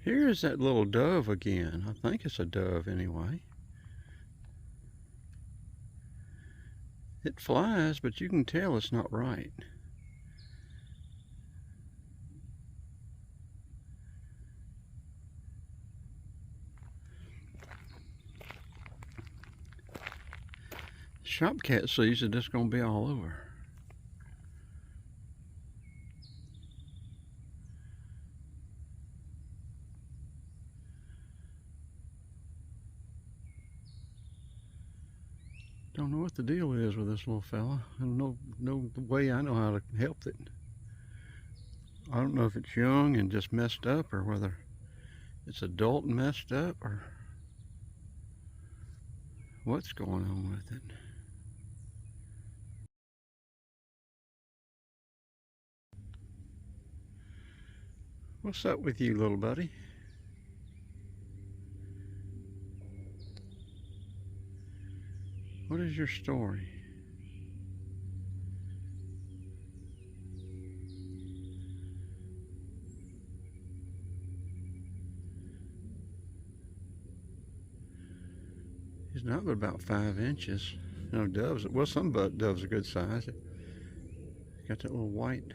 Here's that little dove again. I think it's a dove anyway. It flies, but you can tell it's not right. Shop cat season is going to be all over. Don't know what the deal is with this little fella. I don't know no way I know how to help it. I don't know if it's young and just messed up, or whether it's adult and messed up, or what's going on with it. What's up with you, little buddy? What is your story? He's not but about 5 inches. You know, doves, well, some doves are good size. Got that little white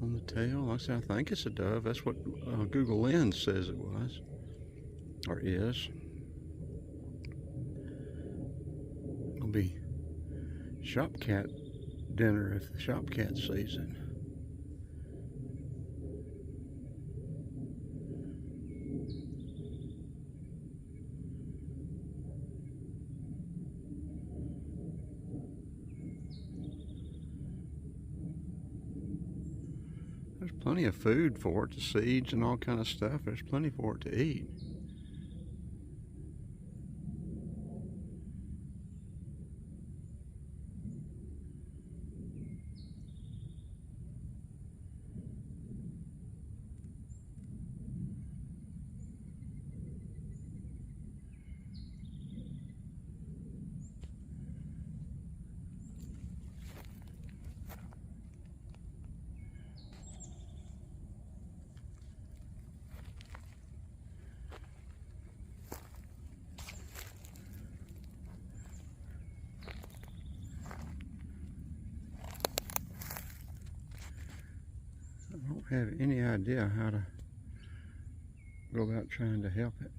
on the tail. Like I said, I think it's a dove. That's what Google Lens says it was, or is. It'll be shop cat dinner if the shop cat sees it. There's plenty of food for it, the seeds and all kind of stuff. There's plenty for it to eat. I don't have any idea how to go about trying to help it.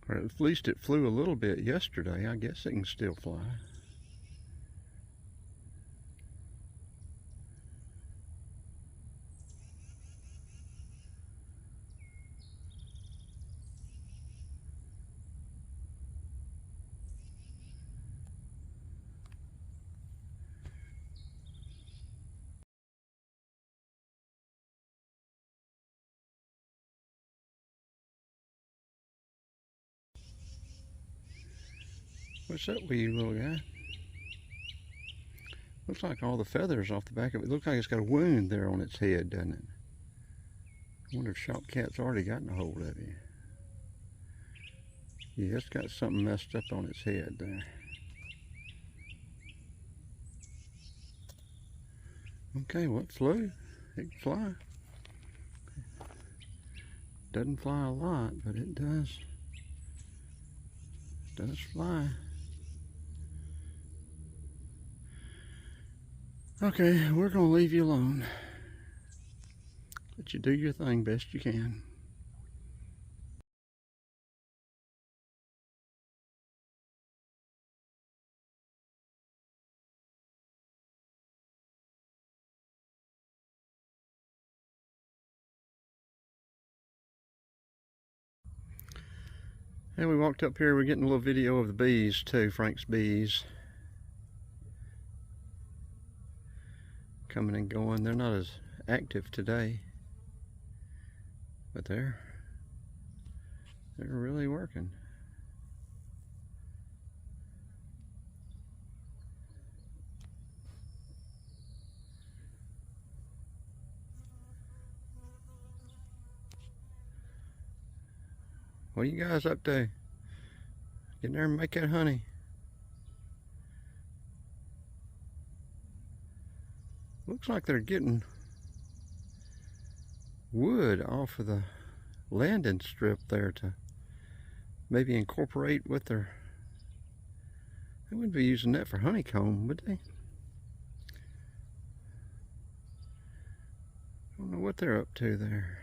Or at least it flew a little bit yesterday. I guess it can still fly. What's up with you, little guy? Looks like all the feathers off the back of it. Looks like it's got a wound there on its head, doesn't it? I wonder if shop cat's already gotten a hold of you. Yeah, it's got something messed up on its head there. Okay, well, it flew. It can fly. Doesn't fly a lot, but it does fly. Okay, we're gonna leave you alone. Let you do your thing best you can. And we walked up here, we're getting a little video of the bees too, Frank's bees. Coming and going. They're not as active today, but they're really working. What are you guys up to? Get in there and make that honey. Looks like they're getting wood off of the landing strip there to maybe incorporate with their... They wouldn't be using that for honeycomb, would they? I don't know what they're up to there.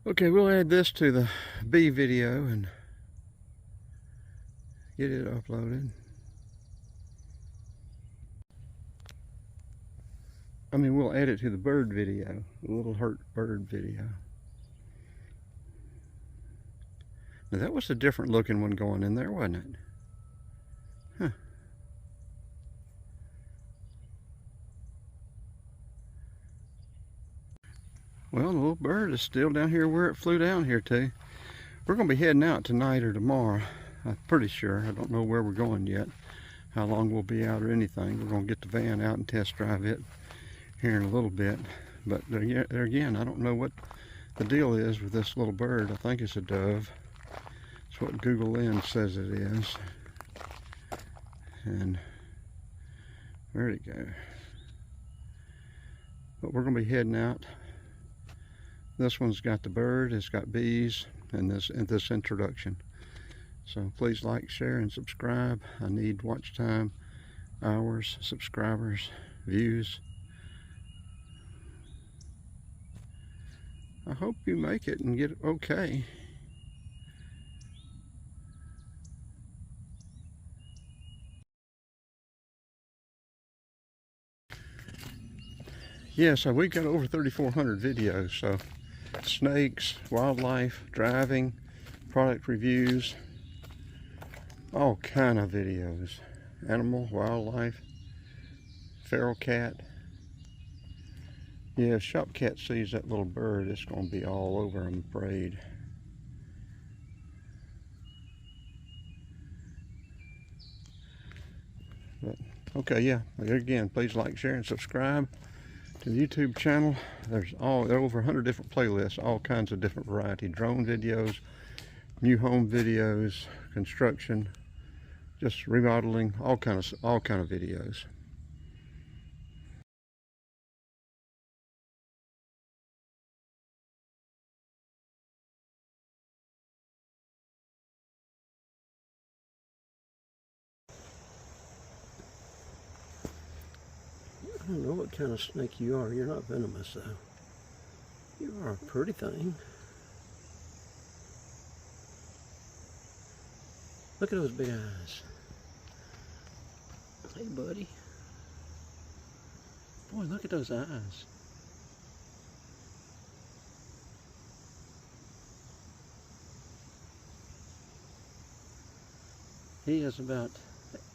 Okay, we'll add this to the bee video and get it uploaded. I mean, we'll add it to the bird video, the little hurt bird video. Now that was a different looking one going in there, wasn't it? Huh. Well, the little bird is still down here where it flew down here to. We're going to be heading out tonight or tomorrow. I'm pretty sure. I don't know where we're going yet, how long we'll be out or anything. We're going to get the van out and test drive it here in a little bit. But there again, I don't know what the deal is with this little bird. I think it's a dove. It's what Google Lens says it is. And where'd it go? But we're going to be heading out. This one's got the bird, it's got bees, and this introduction. So please like, share, and subscribe. I need watch time, hours, subscribers, views. I hope you make it and get it okay. Yeah, so we've got over 3,400 videos, so snakes, wildlife, driving, product reviews, all kind of videos. Animal, wildlife, feral cat. Yeah, if Shop Cat sees that little bird, it's going to be all over, I'm afraid. But, okay, yeah, again, please like, share, and subscribe to the YouTube channel. There are over 100 different playlists, all kinds of different variety. Drone videos, new home videos, construction, just remodeling, all kind of videos. I don't know what kind of snake you are. You're not venomous though. You are a pretty thing. Look at those big eyes. Hey buddy. Boy, look at those eyes. He is about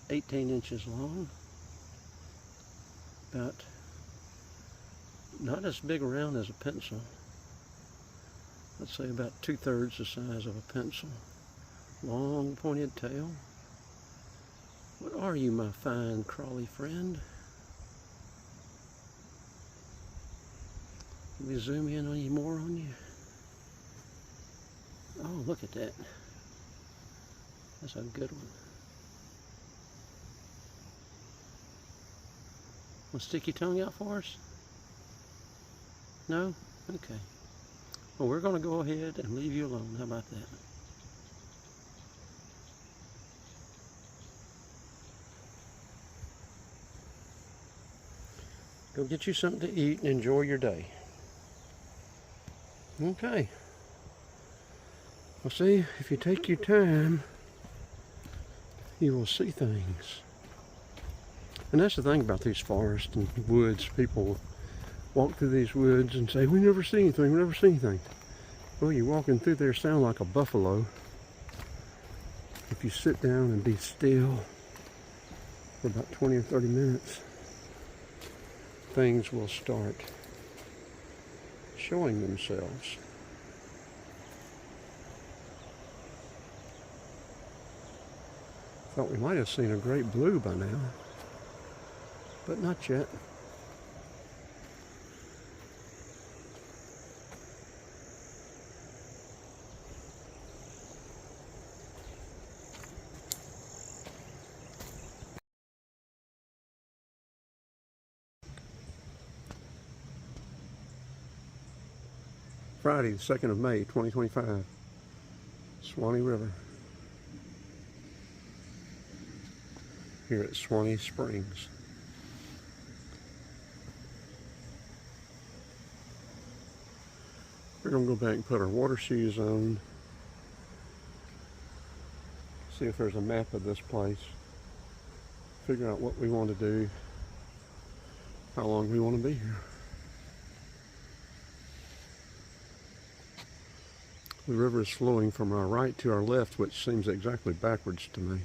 18 inches long. About not as big around as a pencil. Let's say about 2/3 the size of a pencil. Long pointed tail. What are you, my fine crawly friend? Let me zoom in any more on you. Oh, look at that. That's a good one. Want to stick your tongue out for us? No? Okay. Well, we're going to go ahead and leave you alone. How about that? Go get you something to eat and enjoy your day. Okay. Well, see, if you take your time, you will see things. And that's the thing about these forests and woods. People walk through these woods and say, we never see anything, we never see anything. Well, you're walking through there sound like a buffalo. If you sit down and be still for about 20 or 30 minutes, things will start showing themselves. Thought we might have seen a great blue by now, but not yet. Friday, the 2nd of May, 2025, Swany River, here at Swany Springs. We're going to go back and put our water shoes on, see if there's a map of this place, figure out what we want to do, how long we want to be here. The river is flowing from our right to our left, which seems exactly backwards to me.